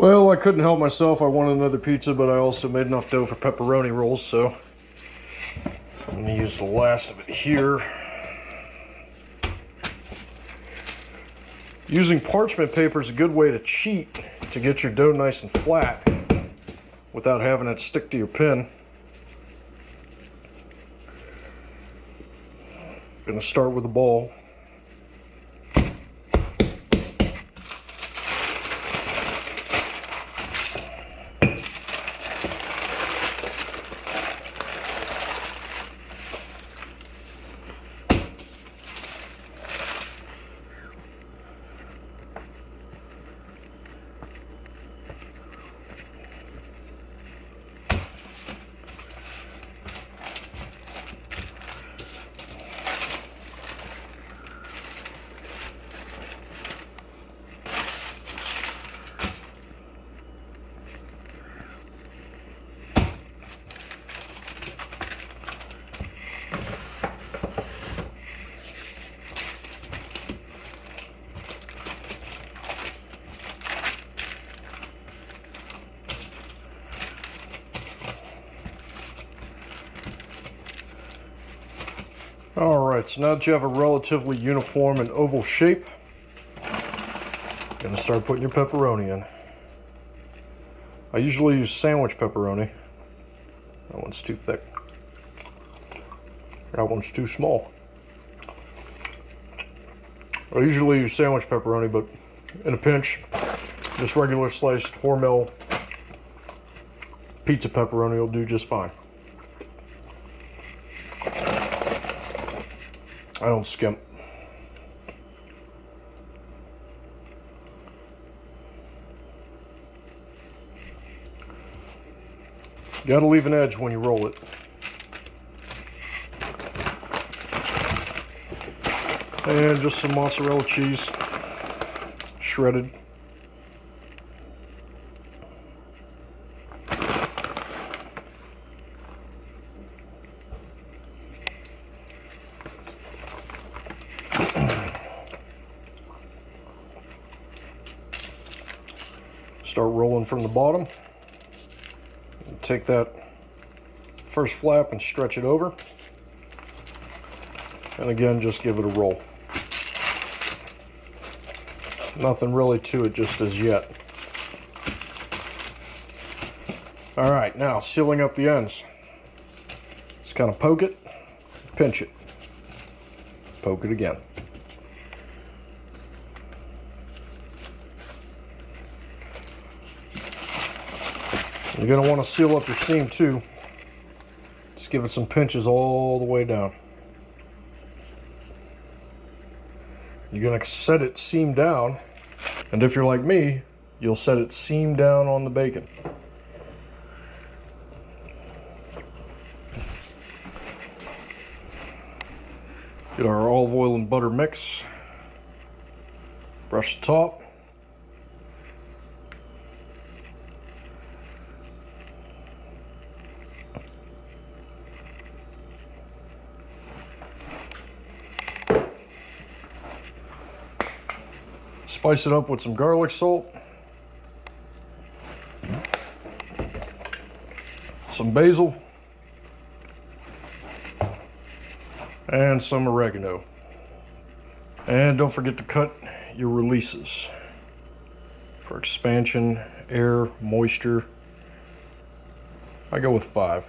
Well, I couldn't help myself. I wanted another pizza, but I also made enough dough for pepperoni rolls, so I'm going to use the last of it here. Using parchment paper is a good way to cheat to get your dough nice and flat without having it stick to your pin. I'm going to start with a ball. Alright, so now that you have a relatively uniform and oval shape, you're going to start putting your pepperoni in. I usually use sandwich pepperoni. That one's too thick. That one's too small. I usually use sandwich pepperoni, but in a pinch, just regular sliced Hormel pizza pepperoni will do just fine. I don't skimp. You gotta leave an edge when you roll it. And just some mozzarella cheese, shredded. Start rolling from the bottom. Take that first flap and stretch it over. And again, just give it a roll. Nothing really to it just as yet. All right, now sealing up the ends. Just kind of poke it, pinch it, poke it again. You're going to want to seal up your seam too. Just give it some pinches all the way down. You're going to set it seam down, and if you're like me, you'll set it seam down on the bacon. Get our olive oil and butter mix. Brush the top. Spice it up with some garlic salt, some basil, and some oregano. And don't forget to cut your releases for expansion, air, moisture. I go with 5.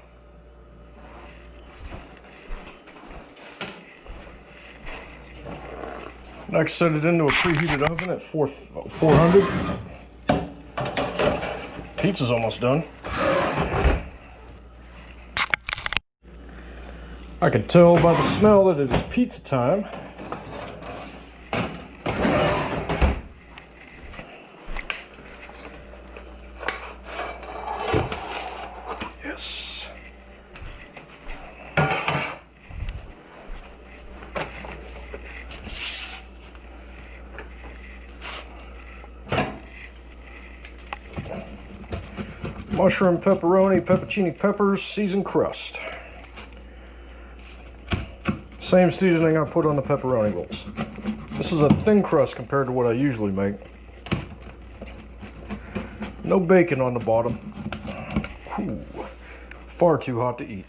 Next, set it into a preheated oven at 400. Pizza's almost done. I can tell by the smell that it is pizza time. Yes. Mushroom, pepperoni, pepperoni peppers, seasoned crust. Same seasoning I put on the pepperoni rolls. This is a thin crust compared to what I usually make. No bacon on the bottom. Whew. Far too hot to eat.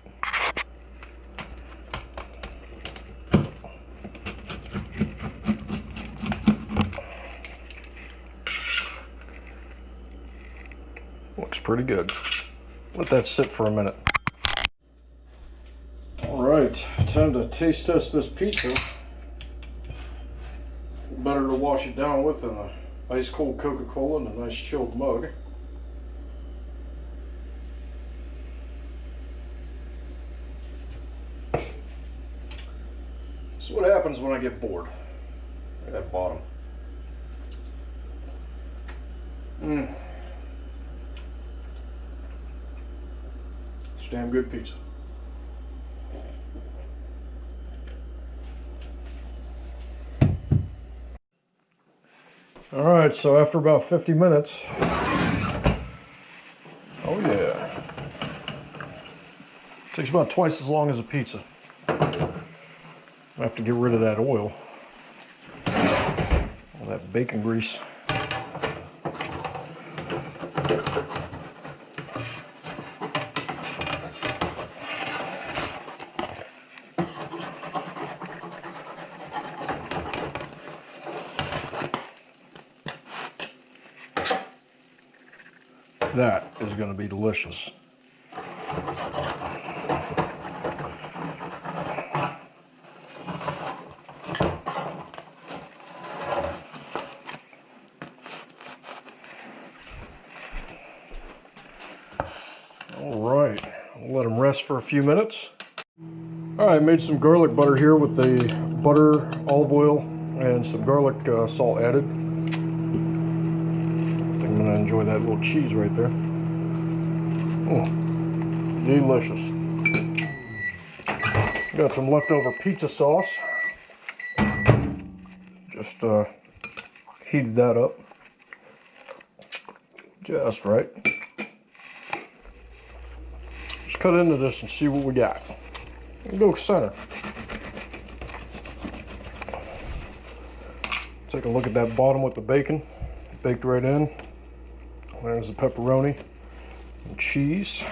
Looks pretty good. Let that sit for a minute. Alright, time to taste test this pizza. Better to wash it down with an ice cold Coca-Cola in a nice chilled mug. So what happens when I get bored? Look at that bottom. It's damn good pizza. Alright, so after about 50 minutes, oh yeah, takes about twice as long as a pizza. I have to get rid of that oil, all that bacon grease. That is going to be delicious. All right, I'll let them rest for a few minutes. All right, I made some garlic butter here with the butter, olive oil, and some garlic salt added. I'm gonna enjoy that little cheese right there. Oh, delicious. Got some leftover pizza sauce. Just heated that up. Just right. Let's cut into this and see what we got. Go center. Take a look at that bottom with the bacon. Baked right in. There's the pepperoni and cheese.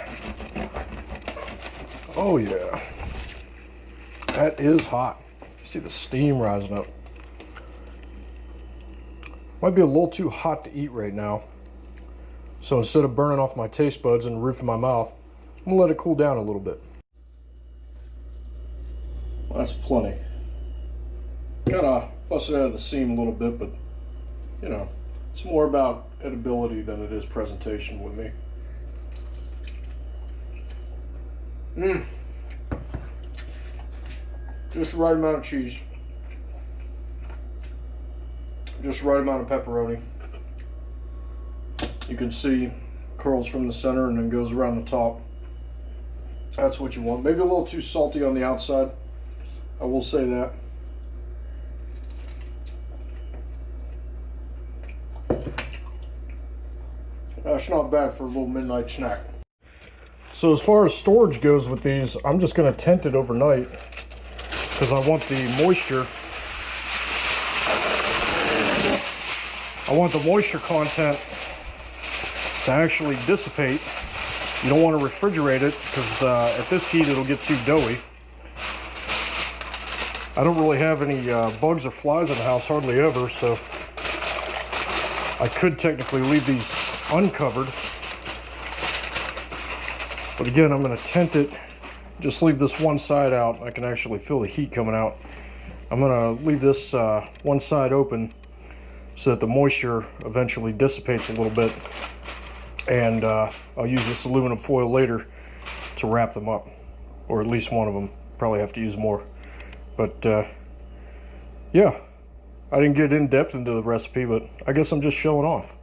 Oh yeah, that is hot. You see the steam rising up. Might be a little too hot to eat right now. So instead of burning off my taste buds and the roof of my mouth, I'm gonna let it cool down a little bit. That's plenty. Kinda busted out of the seam a little bit, but you know, it's more about edibility than it is presentation with me. Just the right amount of cheese. Just the right amount of pepperoni. You can see curls from the center and then goes around the top. That's what you want. Maybe a little too salty on the outside. I will say that. That's not bad for a little midnight snack. So as far as storage goes with these, I'm just going to tent it overnight because I want the moisture. I want the moisture content to actually dissipate. You don't want to refrigerate it because at this heat it'll get too doughy. I don't really have any bugs or flies in the house, hardly ever, so I could technically leave these uncovered. But again, I'm going to tent it, just leave this one side out. I can actually feel the heat coming out. I'm going to leave this one side open so that the moisture eventually dissipates a little bit. And I'll use this aluminum foil later to wrap them up, or at least one of them. Probably have to use more. But yeah, I didn't get in depth into the recipe, but I guess I'm just showing off.